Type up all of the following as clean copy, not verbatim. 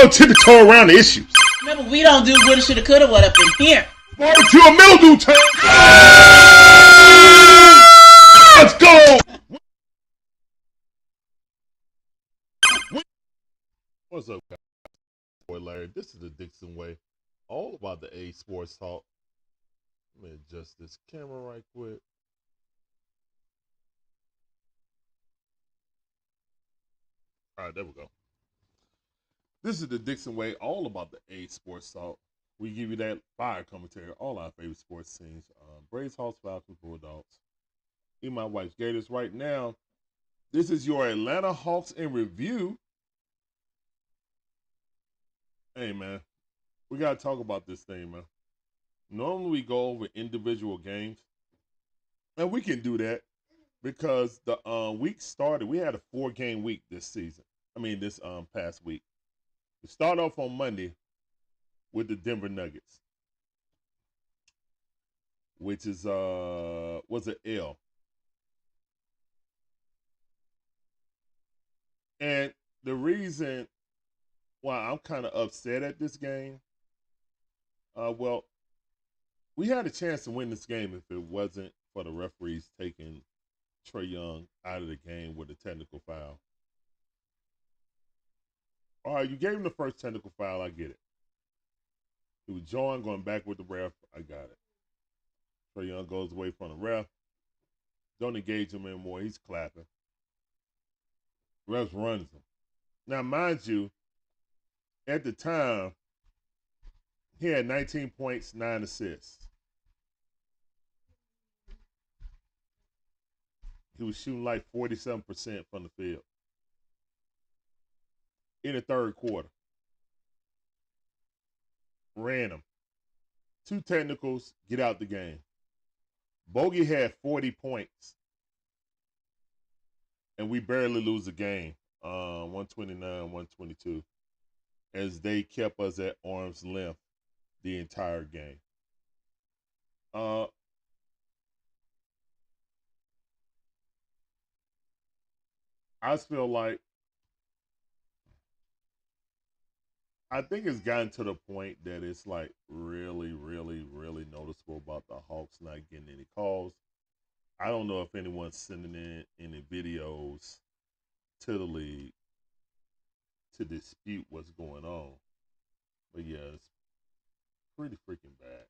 go tiptoe around the issues. Remember, we don't do woulda, shoulda, coulda, what up in here. Barbecue and mildew time. Let's go. What's up, guys? Boy Larry, this is the Dixon Way. All about the A Sports Talk. Let me adjust this camera right quick. All right, there we go. This is the Dixon Way, all about the A Sports Talk. We give you that fire commentary, all our favorite sports teams. Braves, Hawks, Falcons, Bulldogs. In my wife's Gators right now. This is your Atlanta Hawks in review. Hey, man, we got to talk about this thing, man. Normally we go over individual games, and we can do that because the week started. We had a 4-game week this season. This past week. We start off on Monday with the Denver Nuggets, which is was an L. And the reason why I'm kind of upset at this game, well, we had a chance to win this game if it wasn't for the referees taking Trae Young out of the game with a technical foul. All right, you gave him the first technical foul. I get it. He was John going back with the ref. I got it. Trae Young goes away from the ref. Don't engage him anymore. He's clapping. Ref runs him. Now, mind you, at the time, he had 19 points, 9 assists. He was shooting like 47% from the field in the third quarter. Ran him. 2 technicals, get out the game. Bogey had 40 points. And we barely lose the game. 129-122. As they kept us at arm's length the entire game. I feel like I think it's gotten to the point that it's like really, really, really noticeable about the Hawks not getting any calls. I don't know if anyone's sending in any videos to the league to dispute what's going on. But yeah, it's pretty freaking bad.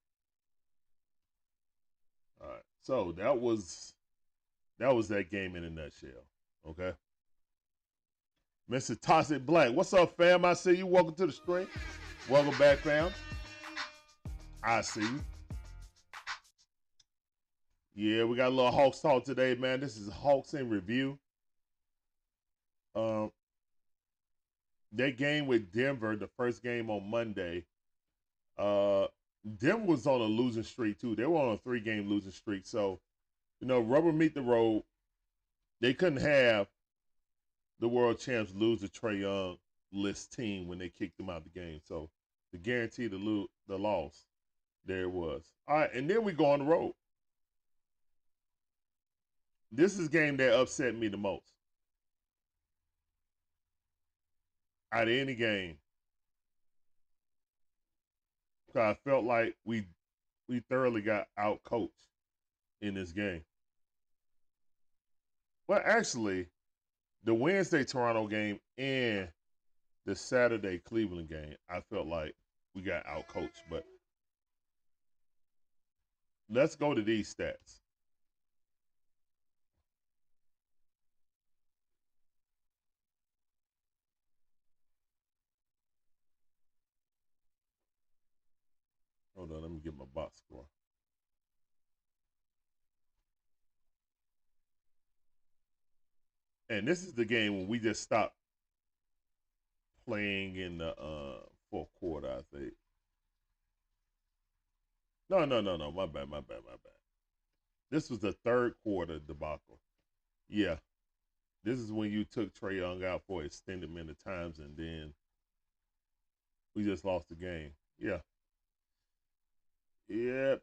All right. So that was that game in a nutshell. Okay. Mr. Toxic Black. What's up, fam? I see you. Welcome to the stream. Welcome back, fam. I see you. Yeah, we got a little Hawks talk today, man. This is Hawks in review. That game with Denver, the first game on Monday, Denver was on a losing streak, too. They were on a 3-game losing streak. So, rubber meet the road. They couldn't have the world champs lose the Trae Young list team when they kicked them out of the game. So, to guarantee the loss, there it was. All right, and then we go on the road. This is a game that upset me the most. Out of any game. Because I felt like we thoroughly got out-coached in this game. Well, actually, the Wednesday Toronto game and the Saturday Cleveland game, I felt like we got out-coached. But let's go to these stats. Hold on, let me get my box score. And this is the game when we just stopped playing in the fourth quarter, I think. No. My bad. This was the third quarter debacle. Yeah. This is when you took Trae Young out for extended amount of times and then we just lost the game. Yeah. Yep.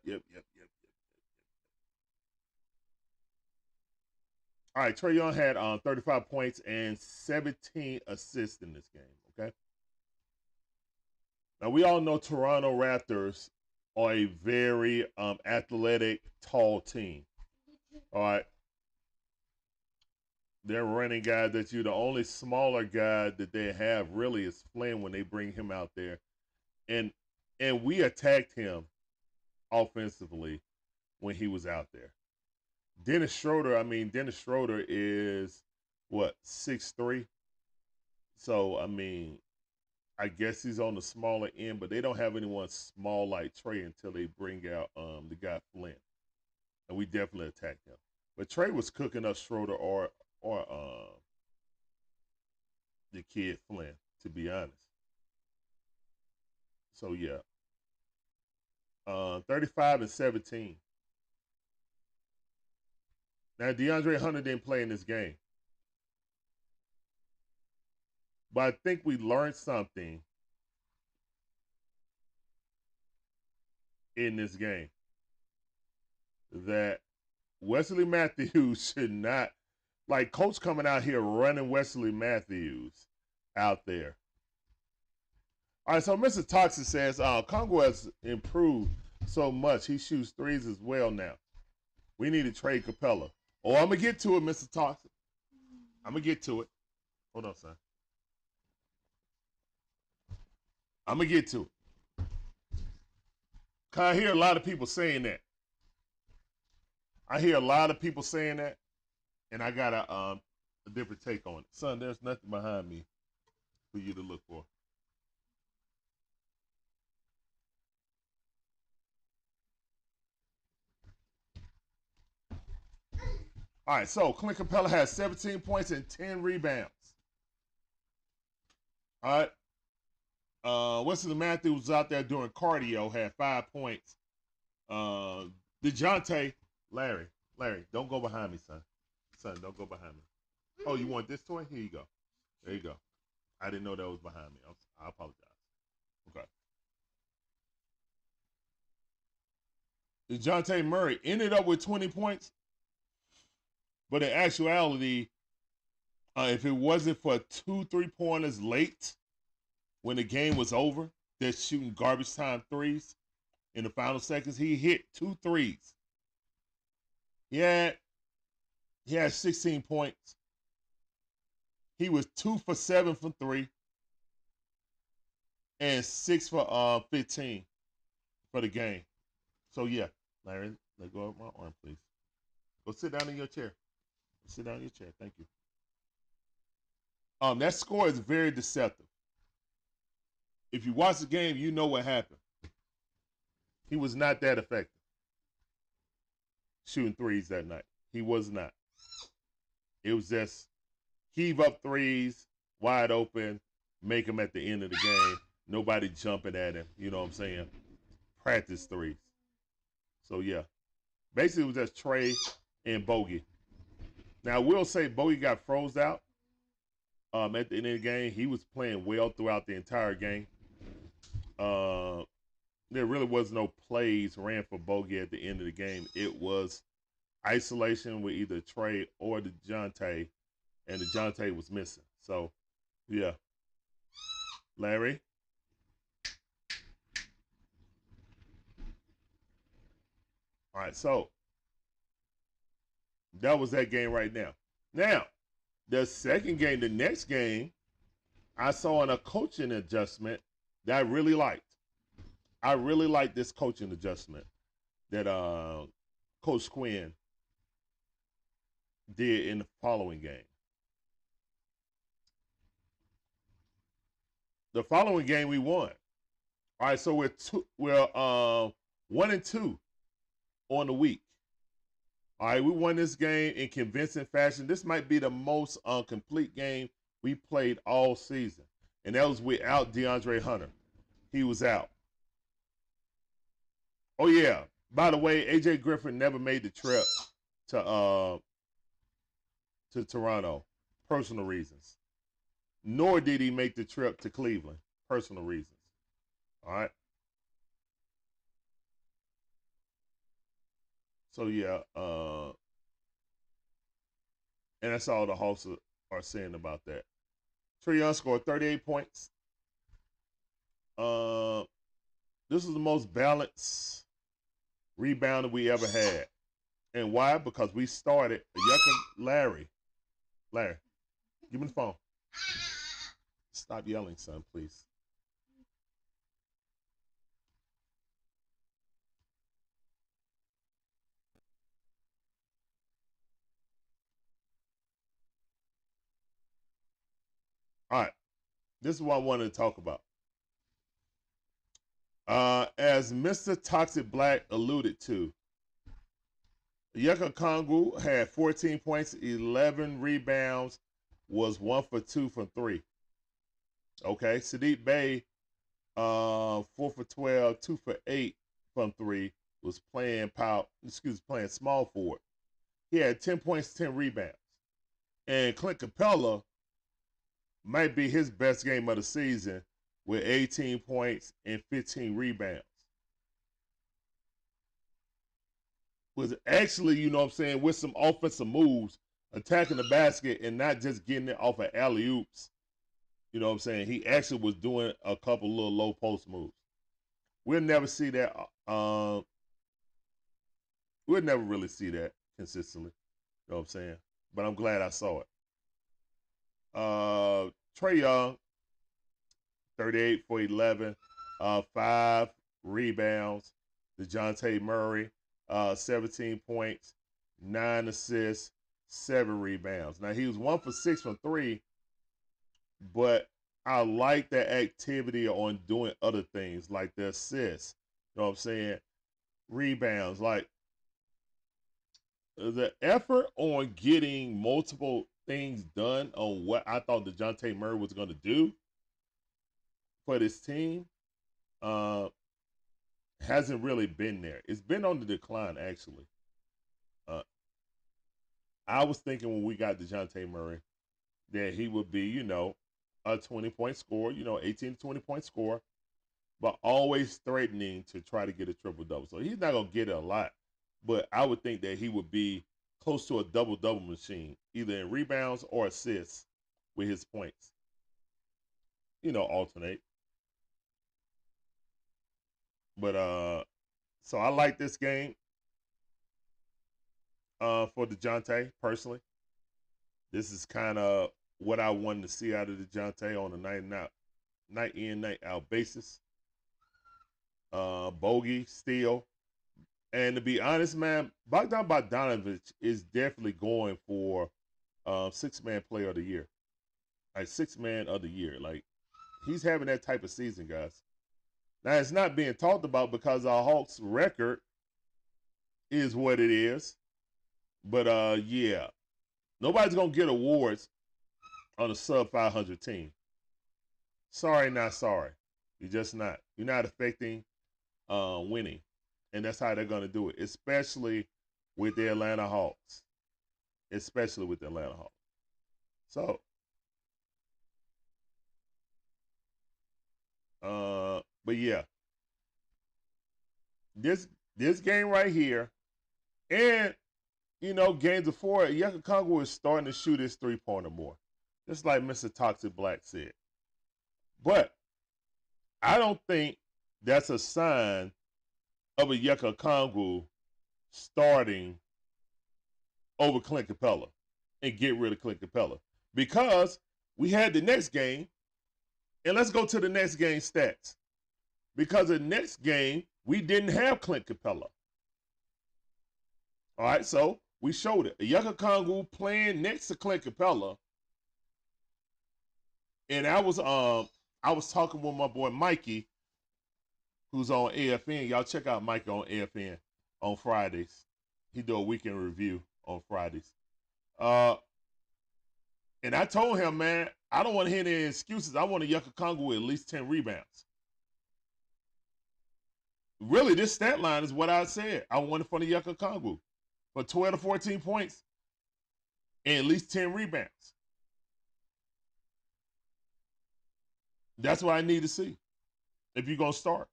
All right, Trae Young had 35 points and 17 assists in this game, okay? Now we all know Toronto Raptors are a very athletic, tall team. All right, their running guy that you the only smaller guy that they have really is Flynn when they bring him out there, and we attacked him offensively when he was out there. Dennis Schroeder is what 6'3". So I guess he's on the smaller end, but they don't have anyone small like Trey until they bring out the guy Flynn, and we definitely attacked him. But Trey was cooking up Schroeder or the kid Flynn, to be honest. So yeah, 35 and 17. Now DeAndre Hunter didn't play in this game, but I think we learned something in this game that Wesley Matthews should not, like coach coming out here running Wesley Matthews out there. All right, so Mr. Toxic says Congo has improved so much. He shoots threes as well now. We need to trade Capella. Oh, I'm going to get to it, Mr. Toxic. I'm going to get to it. Hold on, son. I'm going to get to it. I hear a lot of people saying that. I hear a lot of people saying that, and I got a different take on it. Son, there's nothing behind me for you to look for. All right, so Clint Capella has 17 points and 10 rebounds. All right. Wesley Matthews was out there doing cardio, had 5 points. DeJounte, Larry, don't go behind me, son. Son, don't go behind me. Oh, you want this toy? Here you go. There you go. I didn't know that was behind me. I apologize. Okay. DeJounte Murray ended up with 20 points, but in actuality, if it wasn't for 2 3-pointers late when the game was over, they're shooting garbage time threes in the final seconds. He hit 2 threes. He had 16 points. He was 2 for 7 from 3 and 6 for 15 for the game. So yeah, Larry, let go of my arm, please. Go sit down in your chair. Sit down in your chair. Thank you. That score is very deceptive. If you watch the game, you know what happened. He was not that effective shooting threes that night. He was not. It was just heave up threes, wide open, make them at the end of the game. Nobody jumping at him. You know what I'm saying? Practice threes. So, yeah. Basically, it was just Trey and Bogey. Now, I will say Bogey got froze out at the end of the game. He was playing well throughout the entire game. There really was no plays ran for Bogey at the end of the game. It was isolation with either Trey or DeJounte, and DeJounte was missing. So, yeah. Larry? All right, so that was that game right now. Now, the second game, the next game, I saw a coaching adjustment that I really liked. I really liked this coaching adjustment that Coach Quinn did in the following game. The following game we won. All right, so we're 1-2 on the week. All right, we won this game in convincing fashion. This might be the most complete game we played all season, and that was without DeAndre Hunter. He was out. Oh yeah. By the way, AJ Griffin never made the trip to Toronto, personal reasons. Nor did he make the trip to Cleveland, personal reasons. All right. So yeah, and that's all the Hawks are saying about that. Trae Young scored 38 points. This is the most balanced rebound we ever had. And why? Because we started Larry, give me the phone. Stop yelling, son, please. All right. This is what I wanted to talk about. As Mr. Toxic Black alluded to, Yucca Kongu had 14 points, 11 rebounds, was 1 for 2 from 3. Okay, Sadiq Bey, 4 for 12, 2 for 8 from 3, was playing small forward. He had 10 points, 10 rebounds. And Clint Capella might be his best game of the season with 18 points and 15 rebounds. Was actually, you know what I'm saying, with some offensive moves, attacking the basket and not just getting it off of alley-oops. You know what I'm saying? He actually was doing a couple little low post moves. We'll never see that. We'll never really see that consistently. You know what I'm saying? But I'm glad I saw it. Trae Young, 38 for 11, 5 rebounds. DeJounte Murray, 17 points, 9 assists, 7 rebounds. Now, he was 1 for 6 from 3, but I like that activity on doing other things like the assists. You know what I'm saying? Rebounds. Like, the effort on getting multiple things done on what I thought DeJounte Murray was going to do for this team hasn't really been there. It's been on the decline, actually. I was thinking when we got DeJounte Murray that he would be, you know, a 20-point scorer, you know, 18 to 20-point scorer, but always threatening to try to get a triple-double. So he's not going to get it a lot, but I would think that he would be close to a double-double machine, either in rebounds or assists with his points. You know, alternate. But so I like this game for DeJounte personally. This is kind of what I wanted to see out of DeJounte on a night in, night out basis. Bogey, steal. And to be honest, man, Bogdan Bogdanovic is definitely going for six-man player of the year. Like, six-man of the year. Like, he's having that type of season, guys. Now, it's not being talked about because our Hawks record is what it is. But, yeah. Nobody's going to get awards on a sub-500 team. Sorry, not sorry. You're just not. You're not affecting winning. And that's how they're going to do it, especially with the Atlanta Hawks. Especially with the Atlanta Hawks. So, but yeah. This game right here, and, you know, games before, Yucca Congo is starting to shoot his three-pointer more. Just like Mr. Toxic Black said. But I don't think that's a sign of a Yucca Congo starting over Clint Capella and get rid of Clint Capella. Because we had the next game, and let's go to the next game stats. Because the next game, we didn't have Clint Capella. All right, so we showed it. Yucca Congo playing next to Clint Capella. And I was talking with my boy Mikey, who's on AFN. Y'all check out Mikey on AFN on Fridays. He do a weekend review on Fridays. And I told him, man, I don't want to hear any excuses. I want a Yucca Congo with at least 10 rebounds. Really, this stat line is what I said. I wanted for the Yucca Congo for 12 to 14 points and at least 10 rebounds. That's what I need to see if you're going to start.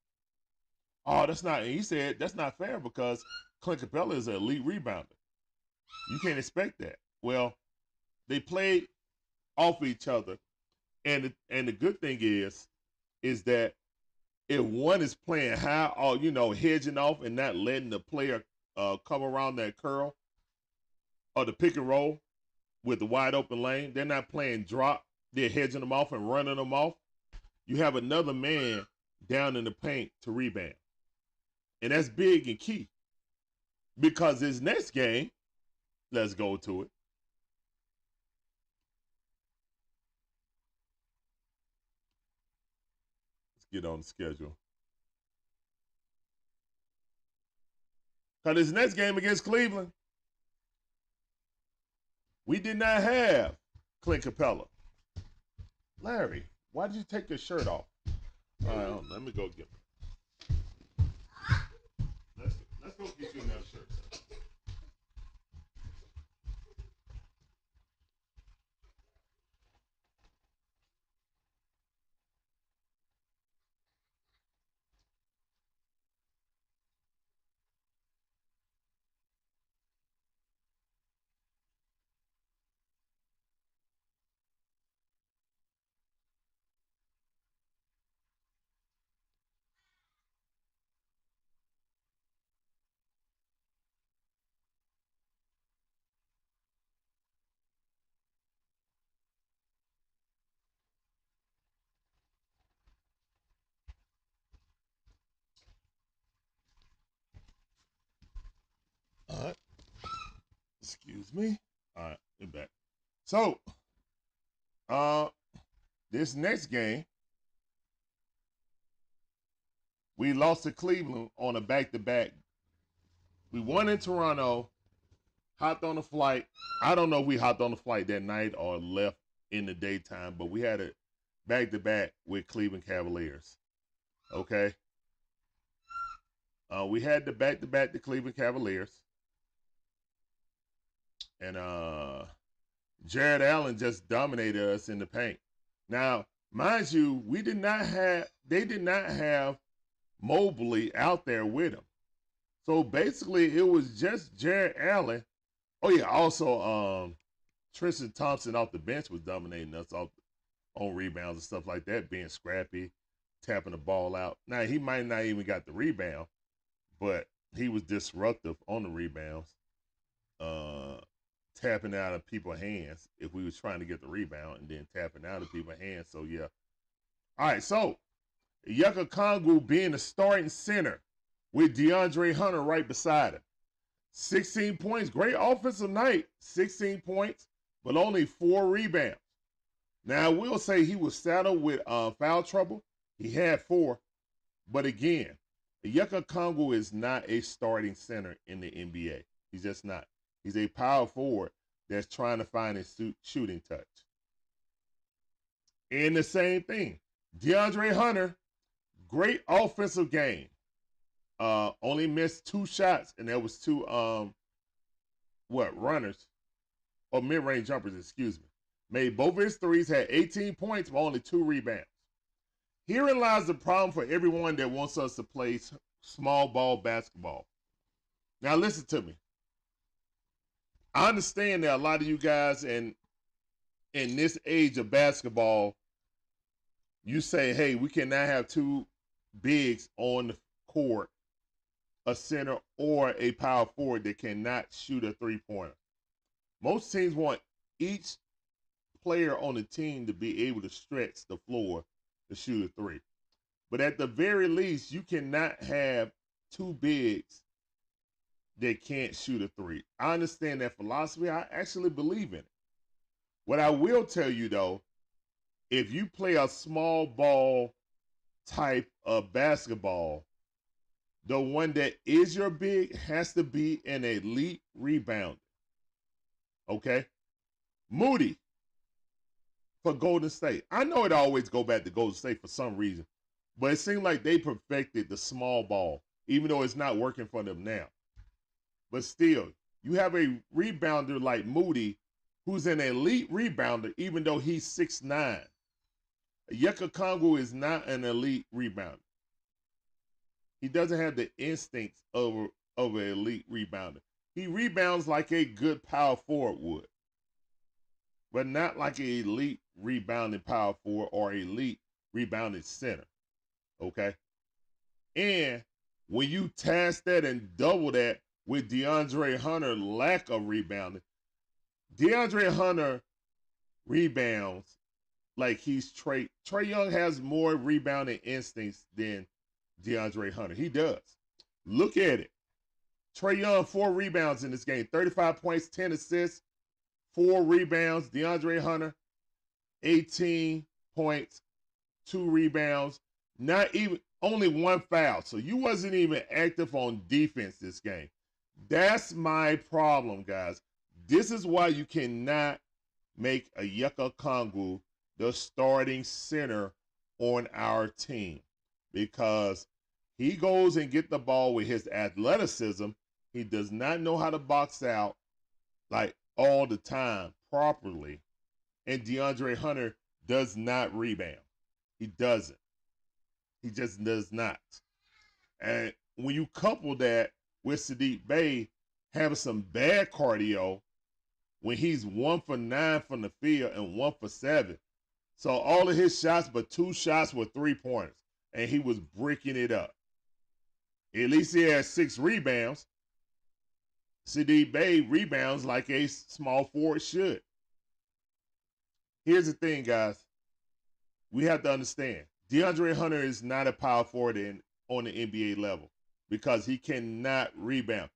Oh, that's not, and he said that's not fair because Clint Capella is an elite rebounder. You can't expect that. Well, they played off each other, and the good thing is that if one is playing high or, hedging off and not letting the player come around that curl or the pick and roll with the wide open lane, they're not playing drop. They're hedging them off and running them off. You have another man down in the paint to rebound. And that's big and key. Because this next game, let's go to it. Let's get on the schedule. Because this next game against Cleveland, we did not have Clint Capella. Larry, why did you take your shirt off? All right, let me go get it. Let's go get you another shirt. All right. Excuse me. All right, we're back. So, this next game, we lost to Cleveland on a back-to-back. We won in Toronto, hopped on a flight. I don't know if we hopped on the flight that night or left in the daytime, but we had a back-to-back with Cleveland Cavaliers. Okay? We had the back-to-back the Cleveland Cavaliers. And Jared Allen just dominated us in the paint. Now, mind you, they did not have Mobley out there with him. So basically, it was just Jared Allen. Oh yeah, also Tristan Thompson off the bench was dominating us on rebounds and stuff like that, being scrappy, tapping the ball out. Now he might not even got the rebound, but he was disruptive on the rebounds, tapping out of people's hands if we was trying to get the rebound and then tapping out of people's hands. So yeah. All right, so Yucca Kongu being the starting center with DeAndre Hunter right beside him. 16 points, great offensive night. 16 points, but only 4 rebounds. Now, I will say he was saddled with foul trouble. He had 4. But again, Yucca Kongu is not a starting center in the NBA. He's just not. He's a power forward that's trying to find his shooting touch. And the same thing, DeAndre Hunter, great offensive game. Only missed 2 shots, and there was 2 runners or mid-range jumpers, excuse me. Made both of his threes, had 18 points, but only 2 rebounds. Herein lies the problem for everyone that wants us to play small ball basketball. Now listen to me. I understand that a lot of you guys in this age of basketball, you say, hey, we cannot have 2 bigs on the court, a center or a power forward that cannot shoot a 3-pointer. Most teams want each player on the team to be able to stretch the floor to shoot a 3. But at the very least, you cannot have 2 bigs that can't shoot a 3. I understand that philosophy. I actually believe in it. What I will tell you, though, if you play a small ball type of basketball, the one that is your big has to be an elite rebounder. Okay? Moody for Golden State. I know it always go back to Golden State for some reason, but it seems like they perfected the small ball, even though it's not working for them now. But still, you have a rebounder like Moody who's an elite rebounder, even though he's 6'9". Yucca Kongu is not an elite rebounder. He doesn't have the instincts of an elite rebounder. He rebounds like a good power forward would, but not like an elite rebounding power forward or elite rebounding center. Okay? And when you task that and double that with DeAndre Hunter's lack of rebounding, DeAndre Hunter rebounds like he's Trey. Trey Young has more rebounding instincts than DeAndre Hunter. He does. Look at it. Trey Young, 4 rebounds in this game, 35 points, 10 assists, 4 rebounds. DeAndre Hunter, 18 points, 2 rebounds, not even only 1 foul. So you wasn't even active on defense this game. That's my problem, guys. This is why you cannot make a Yucca Kongu the starting center on our team, because he goes and get the ball with his athleticism. He does not know how to box out like all the time properly. And DeAndre Hunter does not rebound. He doesn't. He just does not. And when you couple that with Sadiq Bey having some bad cardio, when he's 1 for 9 from the field and 1 for 7. So all of his shots, but 2 shots were 3-pointers. And he was breaking it up. At least he had 6 rebounds. Sadiq Bey rebounds like a small forward should. Here's the thing, guys. We have to understand. DeAndre Hunter is not a power forward on the NBA level because he cannot rebound.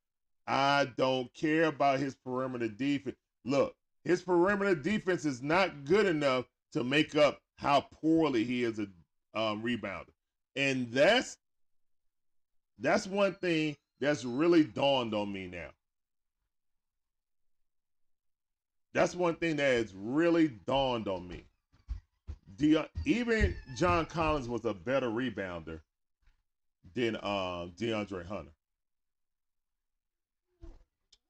I don't care about his perimeter defense. Look, his perimeter defense is not good enough to make up how poorly he is a rebounder. And that's one thing that's really dawned on me now. That's one thing that has really dawned on me. Even John Collins was a better rebounder than DeAndre Hunter.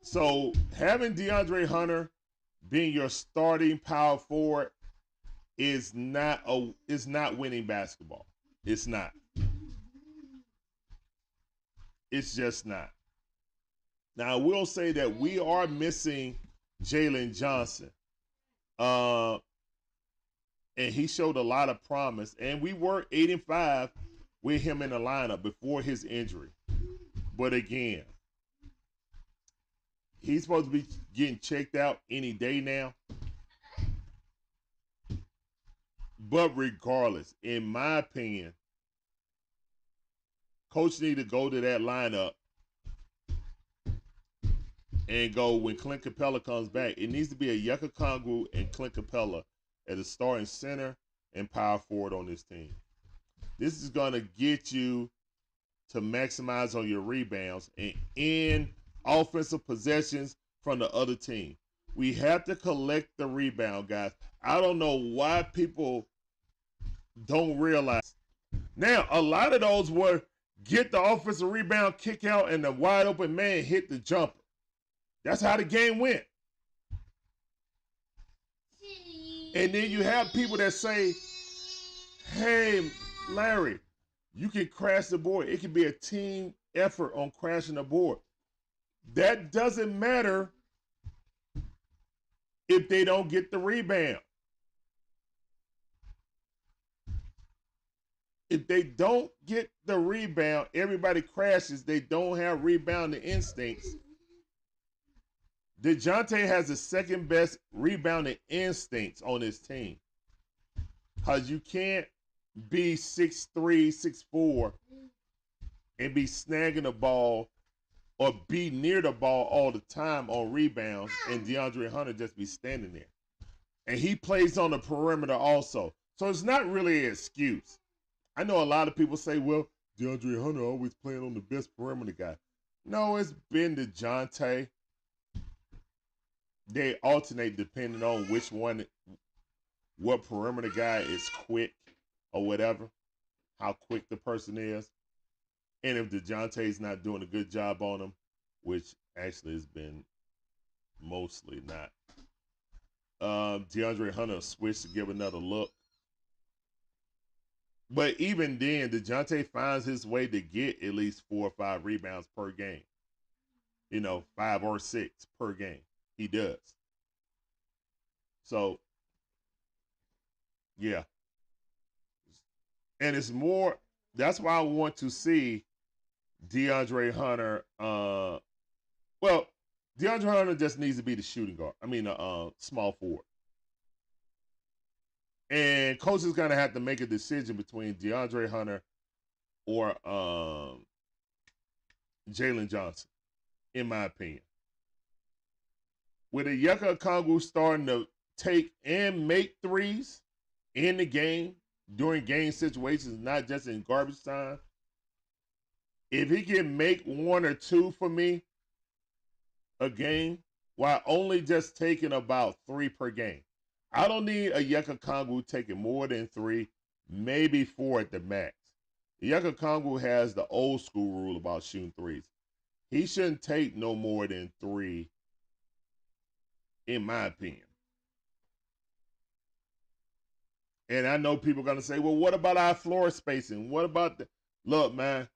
So having DeAndre Hunter being your starting power forward is not winning basketball. It's not. It's just not. Now I will say that we are missing Jalen Johnson. And he showed a lot of promise. And we were 8-5 with him in the lineup before his injury. But again, he's supposed to be getting checked out any day now. But regardless, in my opinion, coach need to go to that lineup and go when Clint Capella comes back. It needs to be a Yucca Kongu and Clint Capella as a starting center and power forward on this team. This is going to get you to maximize on your rebounds and end offensive possessions from the other team. We have to collect the rebound, guys. I don't know why people don't realize. Now, a lot of those were get the offensive rebound, kick out, and the wide open man hit the jumper. That's how the game went. And then you have people that say, hey, Larry, you can crash the board. It can be a team effort on crashing the board. That doesn't matter if they don't get the rebound. If they don't get the rebound, everybody crashes. They don't have rebounding instincts. DeJounte has the second best rebounding instincts on his team. Because you can't be 6'3", 6'4", and be snagging the ball or be near the ball all the time on rebounds, and DeAndre Hunter just be standing there. And he plays on the perimeter also. So it's not really an excuse. I know a lot of people say, well, DeAndre Hunter always playing on the best perimeter guy. No, it's been DeJounte. They alternate depending on which one, what perimeter guy is quick or whatever, how quick the person is. And if DeJounte's not doing a good job on him, which actually has been mostly not, DeAndre Hunter switched to give another look. But even then, DeJounte finds his way to get at least 4 or 5 rebounds per game. 5 or 6 per game. He does. So, yeah. And it's more, That's why I want to see DeAndre Hunter. Well, DeAndre Hunter just needs to be the shooting guard. I mean, small forward. And coach is gonna have to make a decision between DeAndre Hunter or Jalen Johnson, in my opinion. With a Yucca Kongu starting to take and make threes in the game during game situations, not just in garbage time. If he can make one or two for me a game while only just taking about 3 per game. I don't need a Yucca Kongu taking more than 3, maybe 4 at the max. Yucca Kongu has the old school rule about shooting threes. He shouldn't take no more than 3, in my opinion. And I know people are going to say, well, what about our floor spacing? What about the. Look, man.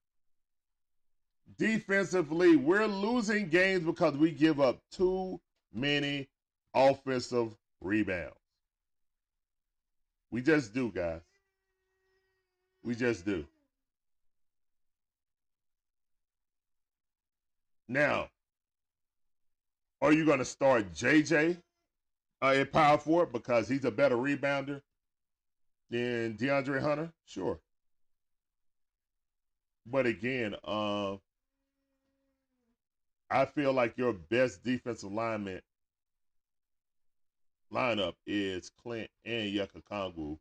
Defensively, we're losing games because we give up too many offensive rebounds. We just do, guys. We just do. Now, are you going to start JJ at power forward because he's a better rebounder than DeAndre Hunter? Sure. But again, I feel like your best defensive lineup is Clint and Yucca Kongu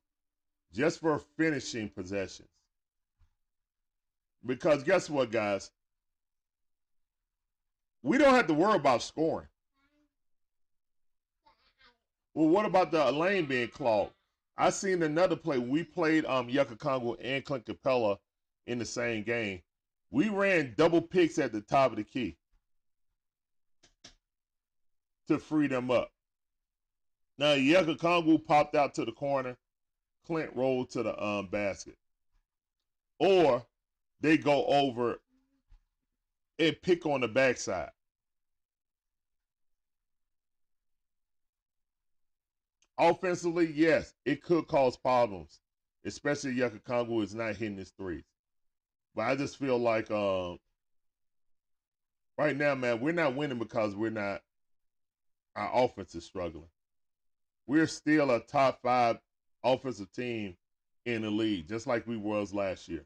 just for finishing possessions. Because guess what, guys? We don't have to worry about scoring. Well, what about the lane being clogged? I seen another play. We played Yucca Kongu and Clint Capella in the same game. We ran double picks at the top of the key to free them up. Now, Yucca Kongu popped out to the corner. Clint rolled to the basket. Or they go over and pick on the backside. Offensively, yes, it could cause problems, especially Yucca Kongu is not hitting his threes. But I just feel like right now, man, we're not winning because our offense is struggling. We're still a top 5 offensive team in the league, just like we was last year.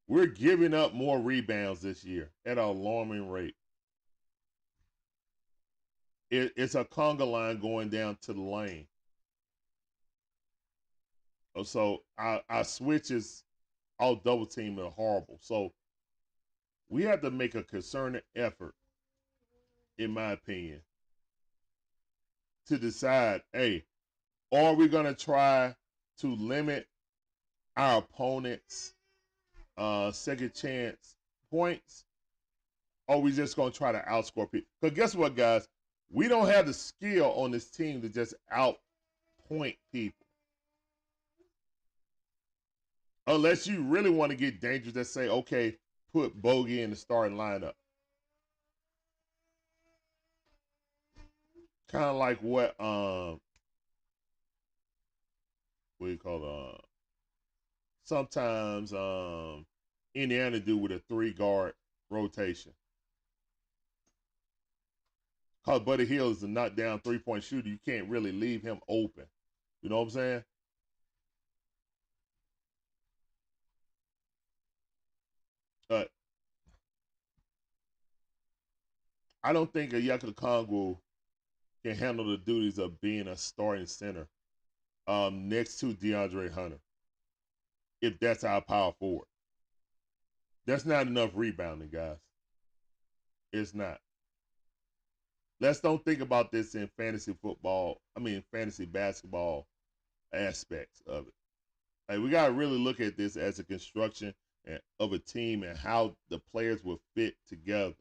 We're giving up more rebounds this year at an alarming rate. It's a conga line going down to the lane. So our switches, all double team are horrible. So we have to make a concerted effort, in my opinion, to decide, hey, are we going to try to limit our opponent's second chance points? Or are we just going to try to outscore people? Because guess what, guys? We don't have the skill on this team to just outpoint people. Unless you really want to get dangerous and say, okay, put Bogey in the starting lineup. Kind of like what do you call it? Sometimes Indiana do with a 3-guard rotation. Because Buddy Hield is a knockdown 3-point shooter. You can't really leave him open. You know what I'm saying? I don't think a Yucca Kongu can handle the duties of being a starting center next to DeAndre Hunter, if that's our power forward. That's not enough rebounding, guys. It's not. Let's don't think about this in fantasy basketball aspects of it. Like, we got to really look at this as a construction of a team and how the players will fit together.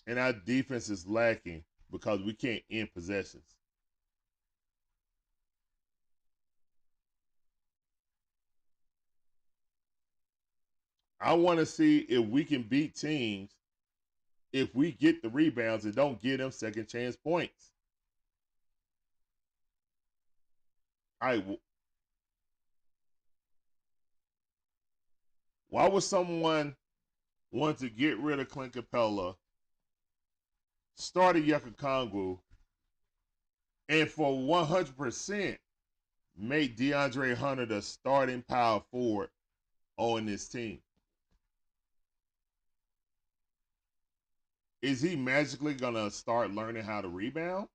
And our defense is lacking because we can't end possessions. I want to see if we can beat teams if we get the rebounds and don't give them second chance points. All right, Why would someone want to get rid of Clint Capella, start a Yucca Kongwu, and for 100% make DeAndre Hunter the starting power forward on this team? Is he magically going to start learning how to rebound?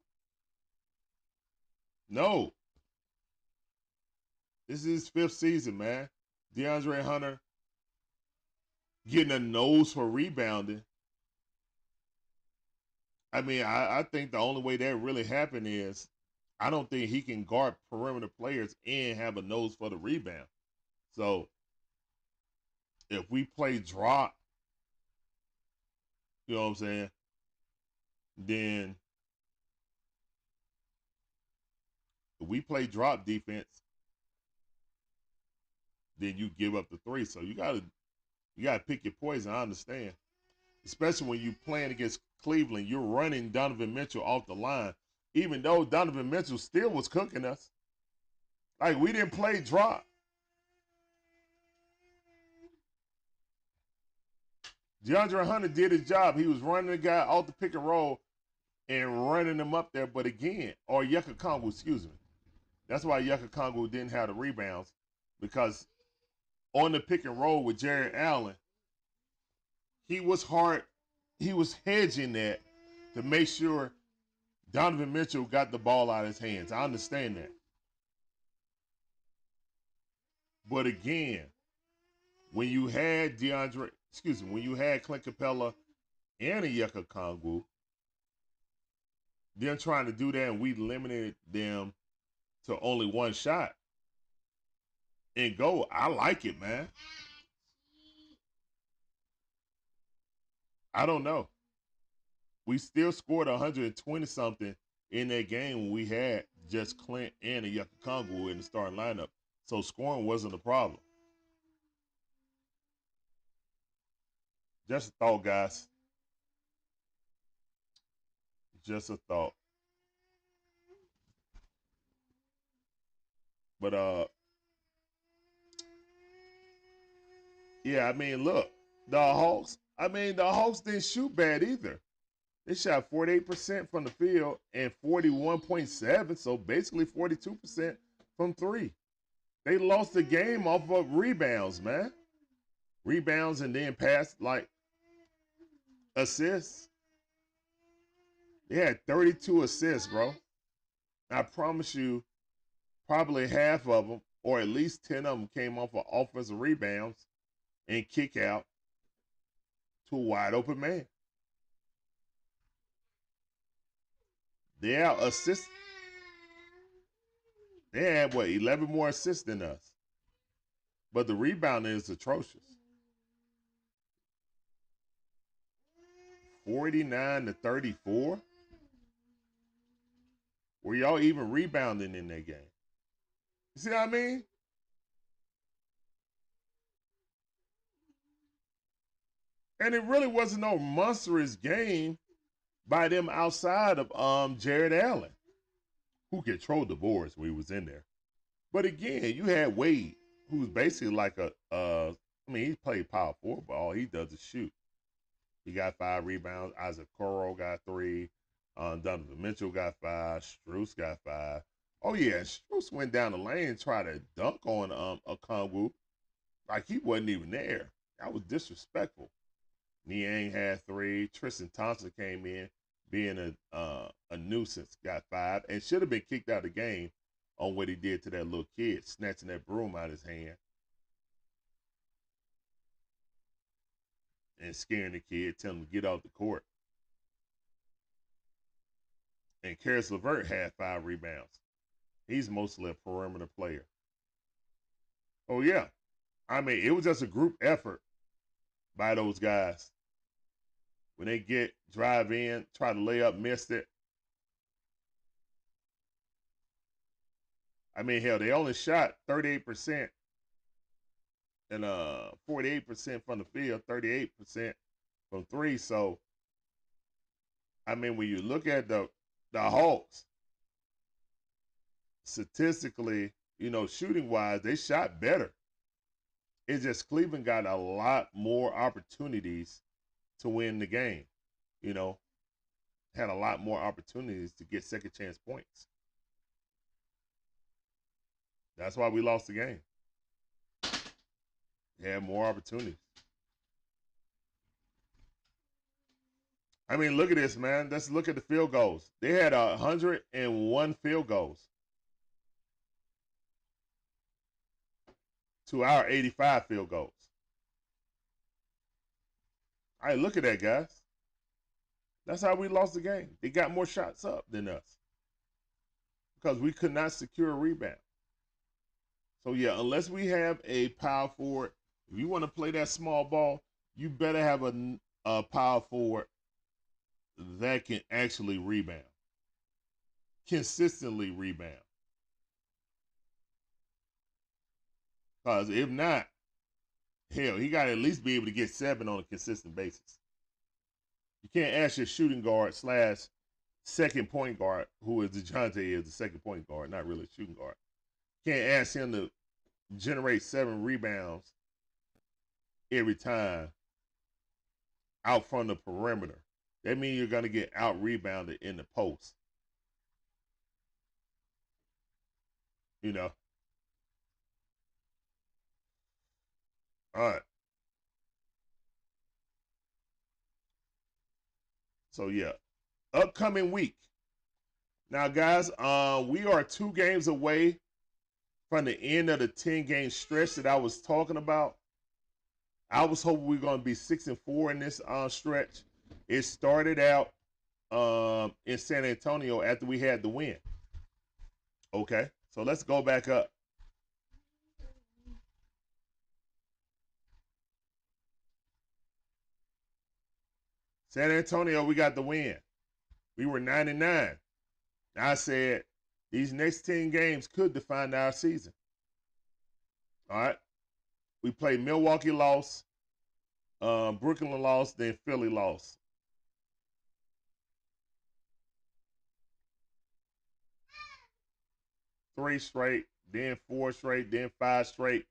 No. This is his 5th season, man. DeAndre Hunter getting a nose for rebounding. I mean, I think the only way that really happened is I don't think he can guard perimeter players and have a nose for the rebound. So if we play drop, you know what I'm saying, then if we play drop defense, then you give up the 3. So you gotta pick your poison. I understand. Especially when you're playing against Cleveland, you're running Donovan Mitchell off the line, even though Donovan Mitchell still was cooking us. Like, we didn't play drop. DeAndre Hunter did his job. He was running the guy off the pick and roll and running him up there. But again, or Yucca Kongwu, excuse me. That's why Yucca Kongwu didn't have the rebounds, because on the pick and roll with Jared Allen, he was hedging that to make sure Donovan Mitchell got the ball out of his hands. I understand that. But again, when you had when you had Clint Capella and a Yucca Kongwu, them trying to do that, and we limited them to only one shot and go. I like it, man. I don't know. We still scored 120 something in that game when we had just Clint and a Yucca Kongwu in the starting lineup. So scoring wasn't a problem. Just a thought, guys. Just a thought. But yeah, I mean, look, the Hawks didn't shoot bad either. They shot 48% from the field and 41.7, so basically 42% from 3. They lost the game off of rebounds, man. Rebounds and then pass, like, assists. They had 32 assists, bro. I promise you, probably half of them, or at least 10 of them, came off of offensive rebounds and kick out to a wide open man. They had 11 more assists than us. But the rebounding is atrocious. 49-34. Were y'all even rebounding in that game? You see what I mean? And it really wasn't no monstrous game by them outside of Jared Allen, who controlled the boards when he was in there. But again, you had Wade, who's basically like he played power forward, but all he does is shoot. He got 5 rebounds. Isaac Coro got 3. Donovan Mitchell got 5. Strus got 5. Oh yeah, Strus went down the lane and tried to dunk on a Kongwu like he wasn't even there. That was disrespectful. Niang had 3. Tristan Thompson came in being a nuisance, got 5, and should have been kicked out of the game on what he did to that little kid, snatching that broom out of his hand and scaring the kid, telling him to get off the court. And Karis LeVert had 5 rebounds. He's mostly a perimeter player. Oh, yeah. I mean, it was just a group effort by those guys. When they drive in, try to lay up, missed it. I mean, hell, they only shot 38% and 48% from the field, 38% from 3. So, I mean, when you look at the Hawks, statistically, shooting wise, they shot better. It's just Cleveland got a lot more opportunities to win the game. You know, had a lot more opportunities to get second chance points. That's why we lost the game. They had more opportunities. I mean, look at this, man. Let's look at the field goals. They had 101 field goals to our 85 field goals. All right, look at that, guys. That's how we lost the game. They got more shots up than us because we could not secure a rebound. So, yeah, unless we have a power forward, if you want to play that small ball, you better have a power forward that can actually rebound, consistently rebound. Because if not, hell, he got to at least be able to get 7 on a consistent basis. You can't ask your shooting guard / second point guard, who is DeJounte is the second point guard, not really a shooting guard. You can't ask him to generate 7 rebounds every time out from the perimeter. That means you're going to get out rebounded in the post. You know. All right. So yeah, upcoming week. Now, guys, we are 2 games away from the end of the 10-game stretch that I was talking about. I was hoping we were going to be 6-4 in this stretch. It started out in San Antonio after we had the win. Okay, so let's go back up. San Antonio, we got the win. We were 9-9. I said these next 10 games could define our season. All right. We played Milwaukee lost, Brooklyn lost, then Philly lost. Three straight, then 4 straight, then 5 straight.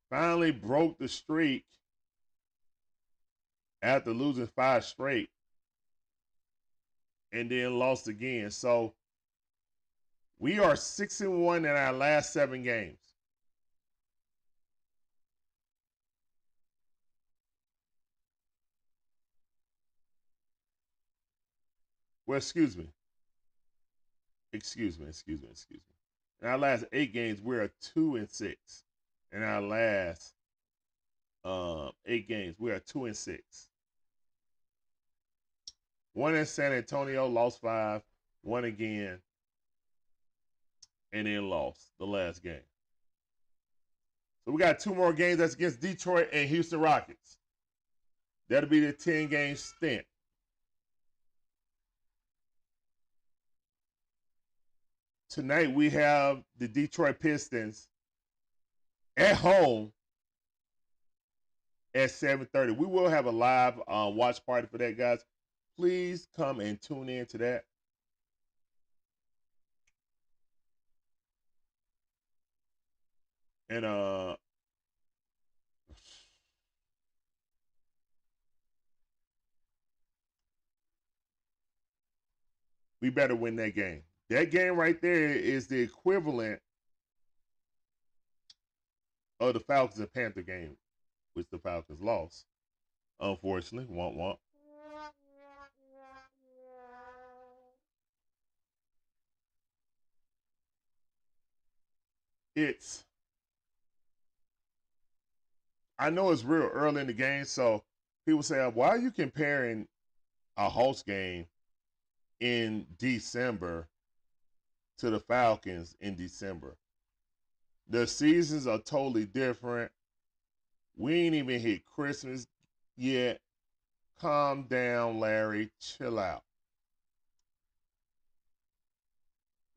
Finally broke the streak after losing 5 straight. And then lost again. So we are 6-1 in our last 7 games. Well, excuse me. In our last 8 games, we're 2-6. In our last 8 games, we are 2-6. 1 in San Antonio, lost 5. 1 again, and then lost the last game. So we got 2 more games. That's against Detroit and Houston Rockets. That'll be the 10-game stint. Tonight we have the Detroit Pistons at home at 7:30. We will have a live watch party for that, guys. Please come and tune in to that. And we better win that game. That game right there is the equivalent of the Falcons and Panther game, which the Falcons lost. Unfortunately, womp. I know it's real early in the game, so people say, why are you comparing a Hawks game in December to the Falcons in December? The seasons are totally different. We ain't even hit Christmas yet. Calm down, Larry. Chill out.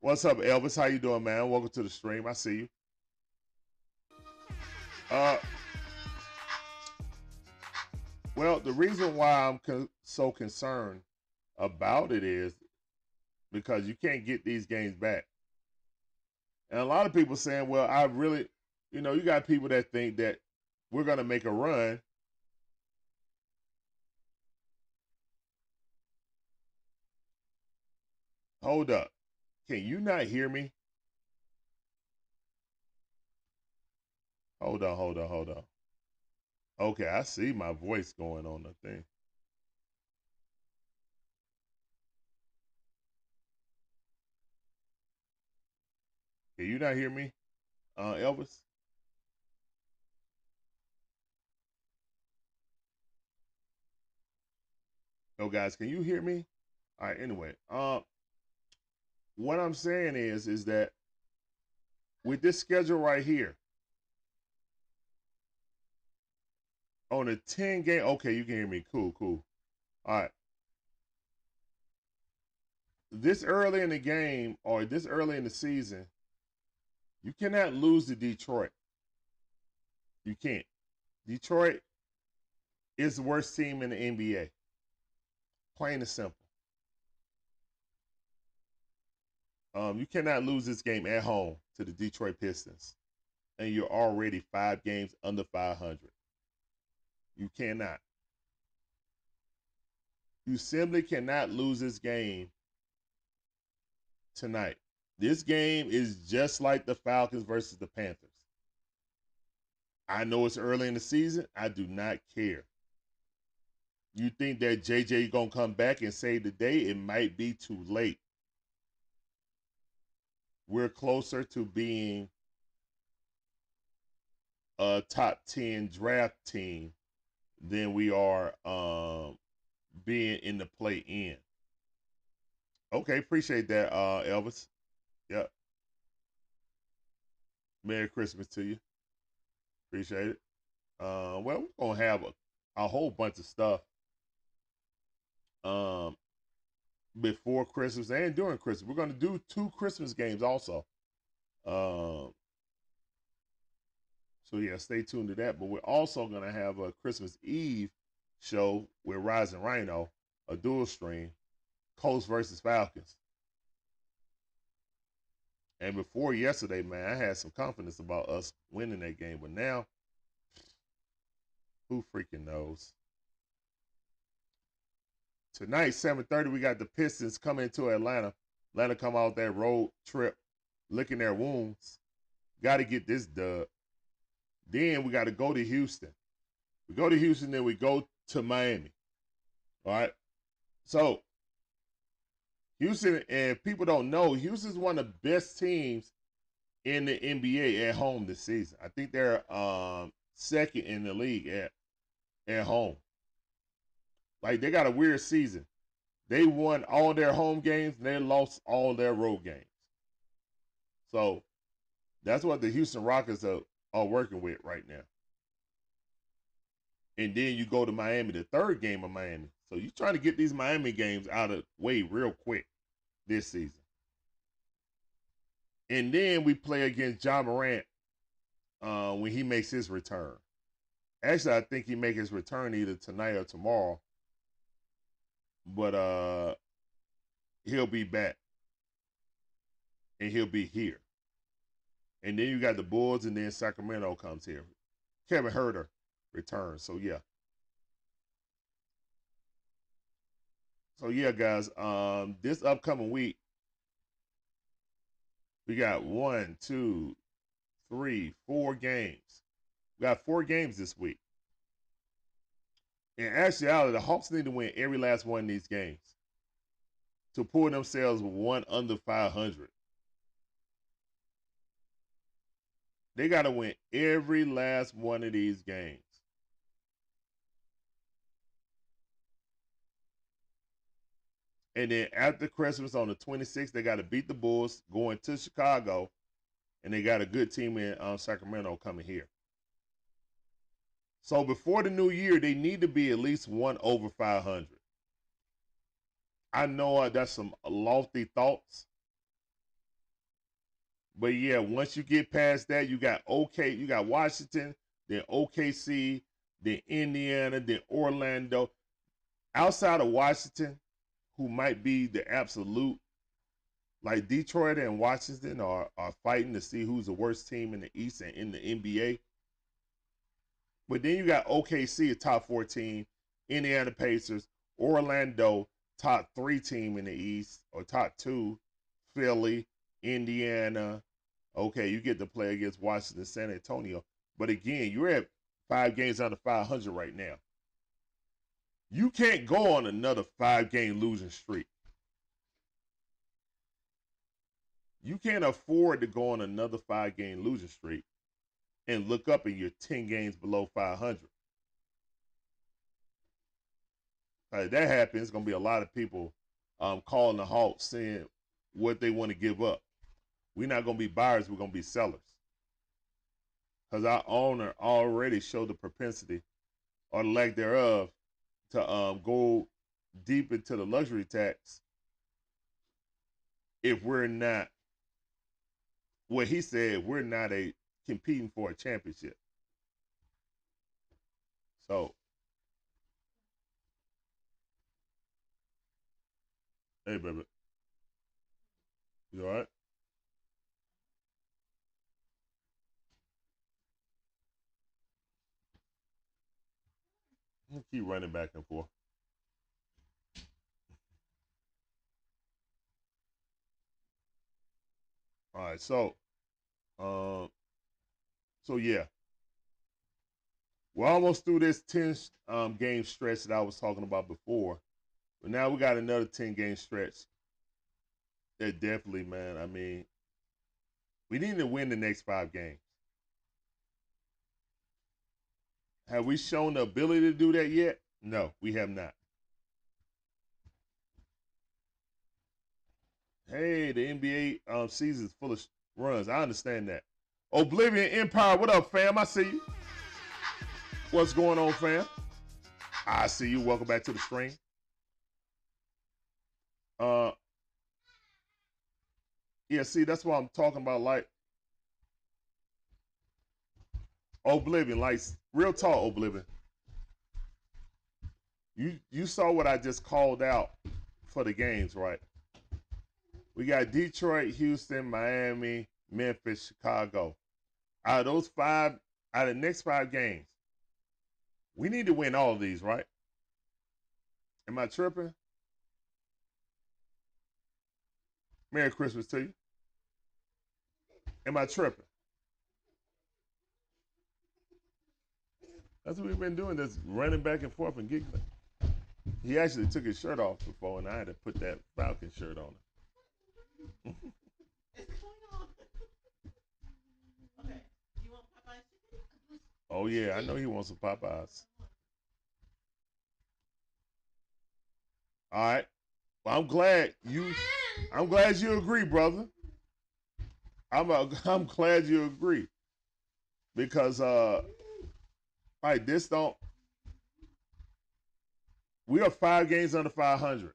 What's up, Elvis? How you doing, man? Welcome to the stream. I see you. Well, the reason why I'm so concerned about it is because you can't get these games back. And a lot of people saying, well, I really, you got people that think that we're going to make a run. Hold up. Can you not hear me? Hold on. Okay, I see my voice going on the thing. Can you not hear me, Elvis? No, guys, can you hear me? All right. Anyway, what I'm saying is that with this schedule right here on a 10 game, okay, you can hear me. Cool. All right. This early in the game or this early in the season, you cannot lose to Detroit. You can't. Detroit is the worst team in the NBA. Plain and simple. You cannot lose this game at home to the Detroit Pistons, and you're already 5 games under 500. You cannot. You simply cannot lose this game tonight. This game is just like the Falcons versus the Panthers. I know it's early in the season. I do not care. You think that JJ gonna come back and save the day? It might be too late. We're closer to being a top 10 draft team than we are being in the play-in. Okay, appreciate that, Elvis. Yep. Merry Christmas to you. Appreciate it. Well, we're gonna have a whole bunch of stuff before Christmas and during Christmas. We're gonna do 2 Christmas games also. So yeah, stay tuned to that. But we're also gonna have a Christmas Eve show with Rhino, a dual stream, Colts versus Falcons. And before yesterday, man, I had some confidence about us winning that game. But now, who freaking knows? Tonight, 7:30, we got the Pistons coming to Atlanta. Atlanta come out that road trip, licking their wounds. Got to get this dub. Then we got to go to Houston. We go to Houston, then we go to Miami. All right. So, Houston, and people don't know, Houston's one of the best teams in the NBA at home this season. I think they're second in the league at home. Like, they got a weird season. They won all their home games and they lost all their road games. So that's what the Houston Rockets are working with right now. And then you go to Miami, the third game of Miami. So you're trying to get these Miami games out of the way real quick this season. And then we play against Ja Morant when he makes his return. Actually, I think he make his return either tonight or tomorrow. But he'll be back. And he'll be here. And then you got the Bulls, and then Sacramento comes here. Kevin Huerter returns. So yeah. So yeah, guys. This upcoming week, we got 1, 2, 3, 4 games. We got 4 games this week. In actuality, the Hawks need to win every last one of these games to pull themselves one under 500. They got to win every last one of these games. And then after Christmas on the 26th, they got to beat the Bulls, going to Chicago, and they got a good team in Sacramento coming here. So before the new year, they need to be at least 1 over 500. I know that's some lofty thoughts. But yeah, once you get past that, you got Washington, then OKC, then Indiana, then Orlando. Outside of Washington, who might be the absolute, like Detroit and Washington are fighting to see who's the worst team in the East and in the NBA. But then you got OKC, a top 4 team, Indiana Pacers, Orlando, top 3 team in the East, or top 2, Philly, Indiana. Okay, you get to play against Washington, San Antonio. But again, you're at 5 games under 500 right now. You can't go on another 5-game losing streak. You can't afford to go on another 5-game losing streak and look up and you're 10 games below 500. If that happens, it's going to be a lot of people calling the halt, saying what they want to give up. We're not going to be buyers, we're going to be sellers. Because our owner already showed the propensity or the lack thereof to go deep into the luxury tax if we're not, what he said, we're not competing for a championship. So, hey, baby. You all right? I'll keep running back and forth. All right, so yeah, we're almost through this 10 game stretch that I was talking about before, but now we got another 10 game stretch. That definitely, man. I mean, we need to win the next 5 games. Have we shown the ability to do that yet? No, we have not. Hey, the NBA season is full of runs. I understand that. Oblivion Empire, what up, fam? I see you. What's going on, fam? I see you. Welcome back to the stream. Yeah, see, that's what I'm talking about. Like Oblivion, like real talk, Oblivion. You saw what I just called out for the games, right? We got Detroit, Houston, Miami, Memphis, Chicago. Out of those 5, out of the next 5 games, we need to win all of these, right? Am I tripping? Merry Christmas to you. Am I tripping? That's what we've been doing, just running back and forth and giggling. He actually took his shirt off before, and I had to put that Falcon shirt on him. Okay. You want Popeye's chicken? Oh yeah, I know he wants some Popeyes. All right. Well, I'm glad you agree, brother. I'm glad you agree because like this don't. We are 5 games under 500.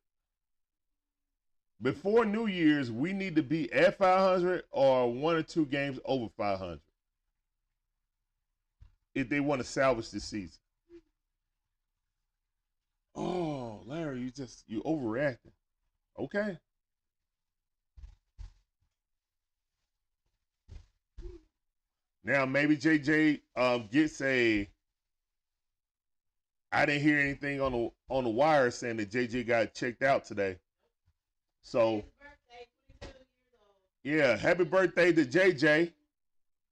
Before New Year's, we need to be at 500 or 1 or 2 games over 500 if they want to salvage this season. Oh, Larry, you overreacting. Okay. Now maybe JJ gets a. I didn't hear anything on the wire saying that JJ got checked out today. So yeah, happy birthday to JJ.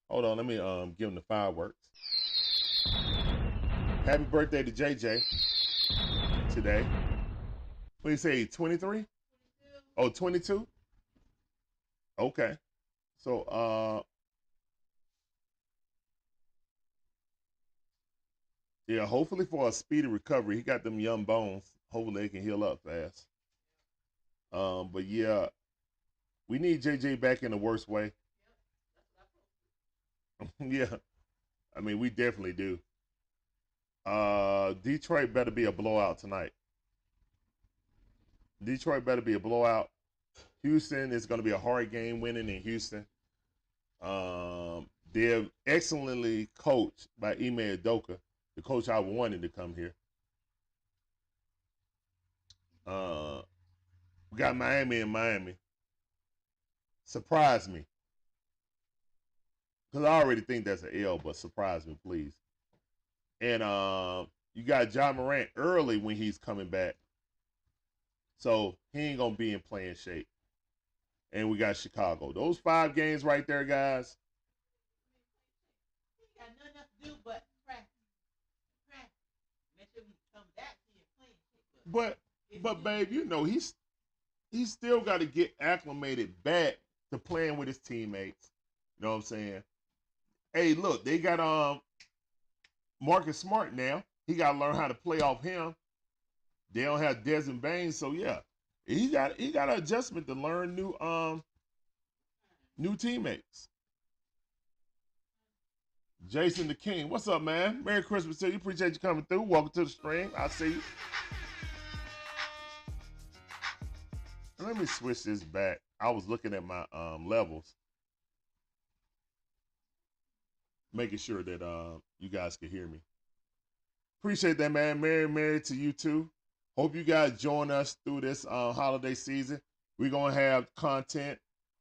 Hold on, let me give him the fireworks. Happy birthday to JJ today. What do you say, 23? Oh, 22? Okay. So yeah, hopefully for a speedy recovery. He got them young bones. Hopefully they can heal up fast. But yeah, we need JJ back in the worst way. Yeah, I mean we definitely do. Detroit better be a blowout tonight. Detroit better be a blowout. Houston is going to be a hard game winning in Houston. They're excellently coached by Ime Udoka, the coach I wanted to come here. We got Miami in Miami. Surprise me. Because I already think that's an L, but surprise me, please. And you got John Morant early when he's coming back. So he ain't going to be in playing shape. And we got Chicago. Those 5 games right there, guys. He got nothing else to do but practice. Make sure he come back to your playing shape. But babe, you know, he's still got to get acclimated back to playing with his teammates. You know what I'm saying? Hey, look, they got Marcus Smart now. He got to learn how to play off him. They don't have Desmond Bain, so yeah, he got an adjustment to learn new teammates. Jason the King, what's up, man? Merry Christmas to you. Appreciate you coming through. Welcome to the stream. I see you. Let me switch this back. I was looking at my levels, making sure that you guys can hear me. Appreciate that, man. Merry to you too. Hope you guys join us through this holiday season. We're going to have content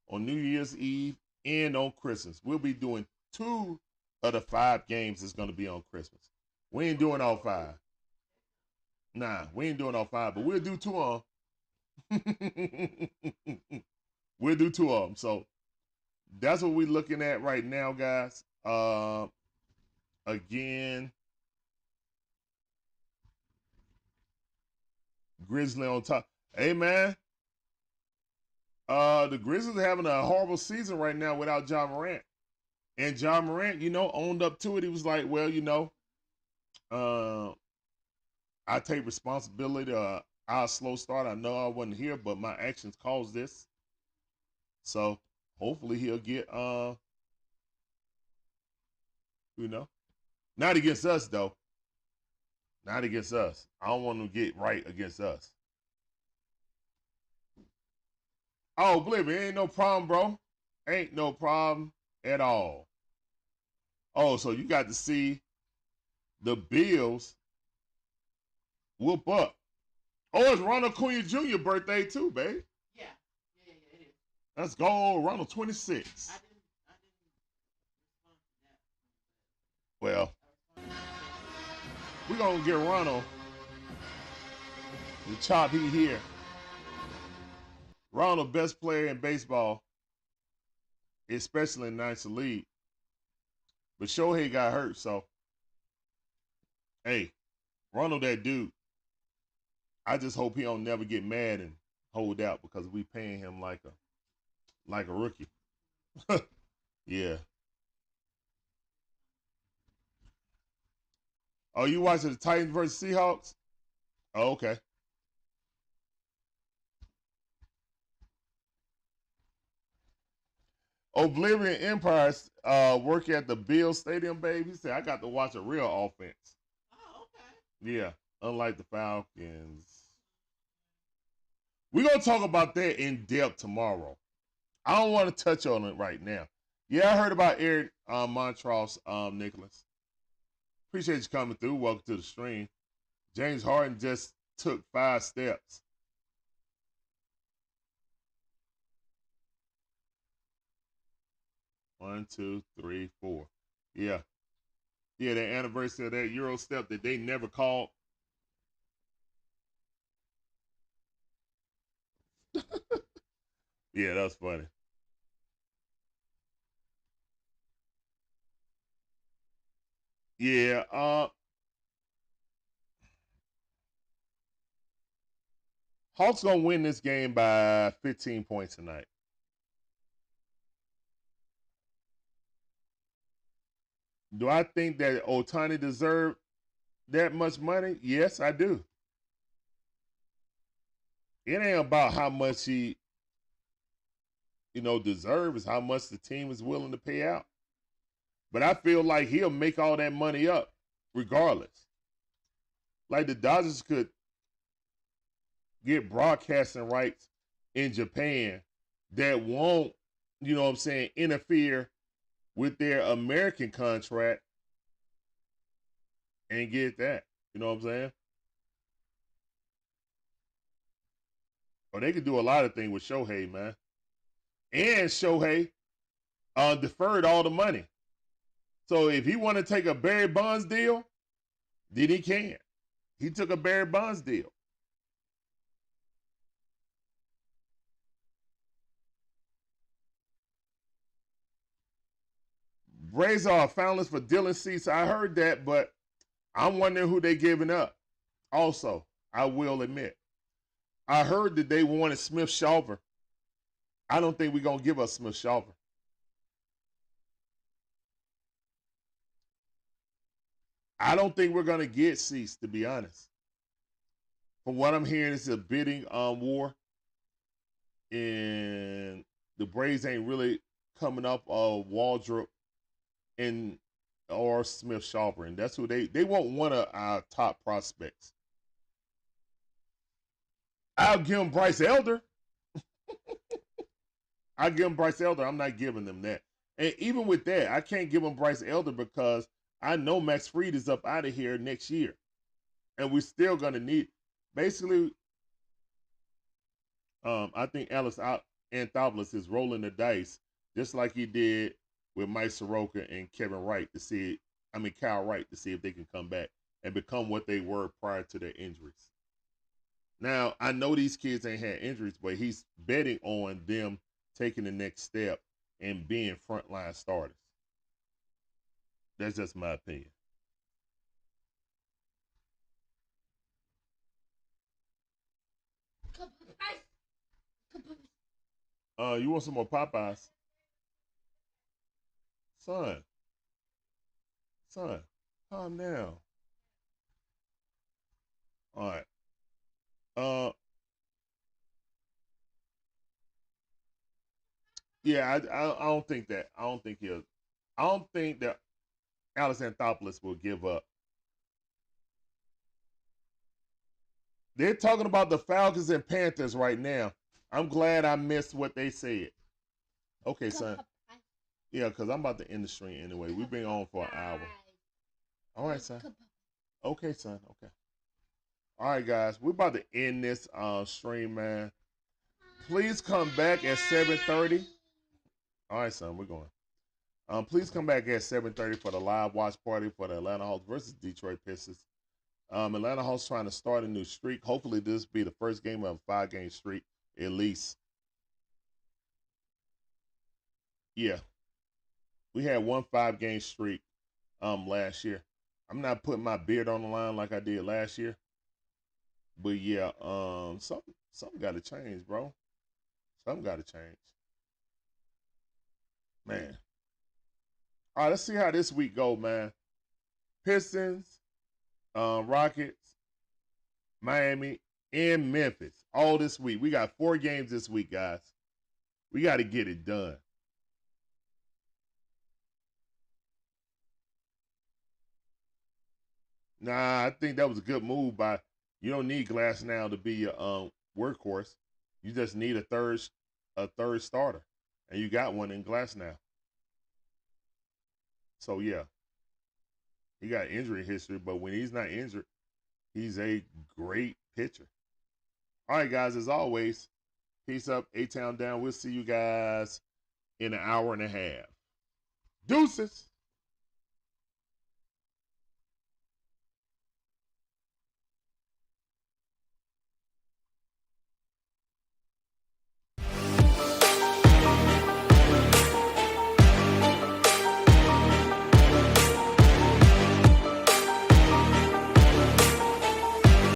on New Year's Eve and on Christmas. We'll be doing 2 of the 5 games that's going to be on Christmas. We ain't doing all 5. Nah, we ain't doing all 5, but we'll do 2 of them. We'll do 2 of them. So that's what we're looking at right now, guys. Again, Grizzly on top. Hey, man. The Grizzlies are having a horrible season right now without John Morant. And John Morant, owned up to it. He was like, well, I take responsibility. Our slow start. I know I wasn't here, but my actions caused this. So hopefully he'll get, not against us, though. Not against us. I don't want him to get right against us. Oh, believe me, ain't no problem, bro. Ain't no problem at all. Oh, so you got to see the Bills whoop up. Oh, it's Ronald Acuna Jr. birthday too, babe. Yeah, it is. Let's go, Ronald 26. I didn't respond to that. Well, we're going to get Ronald the chop heat here. Ronald, best player in baseball, especially in National League. But Shohei got hurt, so hey, Ronald that dude. I just hope he don't never get mad and hold out because we paying him like a rookie. Yeah. Oh, you watching the Titans versus Seahawks? Oh, okay. Oblivion Empires work at the Bill Stadium, baby. He said, I got to watch a real offense. Oh, okay. Yeah, unlike the Falcons. We're going to talk about that in depth tomorrow. I don't want to touch on it right now. Yeah, I heard about Eric Montross, Nicholas. Appreciate you coming through. Welcome to the stream. James Harden just took 5 steps. One, two, three, 4. Yeah. Yeah, the anniversary of that Euro step that they never called. Yeah, that's funny. Yeah, Hawks gonna win this game by 15 points tonight. Do I think that Ohtani deserved that much money? Yes, I do. It ain't about how much he, deserves, it's how much the team is willing to pay out. But I feel like he'll make all that money up regardless. Like the Dodgers could get broadcasting rights in Japan that won't, interfere with their American contract and get that. You know what I'm saying? Or they could do a lot of things with Shohei, man. And Shohei deferred all the money. So if he want to take a Barry Bonds deal, Then he can. He took a Barry Bonds deal. Braves are a finalist for Dylan Cease. I heard that, but I'm wondering who they giving up. Also, I will admit, I heard that they wanted Smith Shawver. I don't think we're going to give us Smith Shawver. I don't think we're going to get Cease, to be honest. From what I'm hearing, it's a bidding war. And the Braves ain't really coming up Waldrop and or Smith Shawver. And that's who they want one of our top prospects. I'll give them Bryce Elder. I'll give them Bryce Elder. I'm not giving them that. And even with that, I can't give them Bryce Elder because I know Max Fried is up out of here next year. And we're still going to need, basically, I think Alex Anthopoulos is rolling the dice just like he did with Mike Soroka and Kevin Wright Kyle Wright to see if they can come back and become what they were prior to their injuries. Now, I know these kids ain't had injuries, but he's betting on them taking the next step and being frontline starters. That's just my opinion. You want some more Popeyes? Son, calm down. All right. Yeah, I don't think that. I don't think that Alex Anthopoulos will give up. They're talking about the Falcons and Panthers right now. I'm glad I missed what they said. Okay, son. Yeah, because I'm about to end the stream anyway. We've been on for an hour. All right, son. Okay, son. Okay. All right, guys. We're about to end this stream, man. Please come back at 7:30. All right, son. We're going. Please come back at 7:30 for the live watch party for the Atlanta Hawks versus Detroit Pistons. Atlanta Hawks trying to start a new streak. Hopefully, this will be the first game of a 5-game streak, at least. Yeah. We had one 5-game streak last year. I'm not putting my beard on the line like I did last year. But yeah, something got to change, bro. Something got to change. Man. All right, let's see how this week go, man. Pistons, Rockets, Miami, and Memphis all this week. We got 4 games this week, guys. We got to get it done. Nah, I think that was a good move by. You don't need Glass now to be your workhorse. You just need a third starter, and you got one in Glass now. So yeah, he got injury history, but when he's not injured, he's a great pitcher. All right, guys, as always, peace up, A-Town down. We'll see you guys in an hour and a half. Deuces.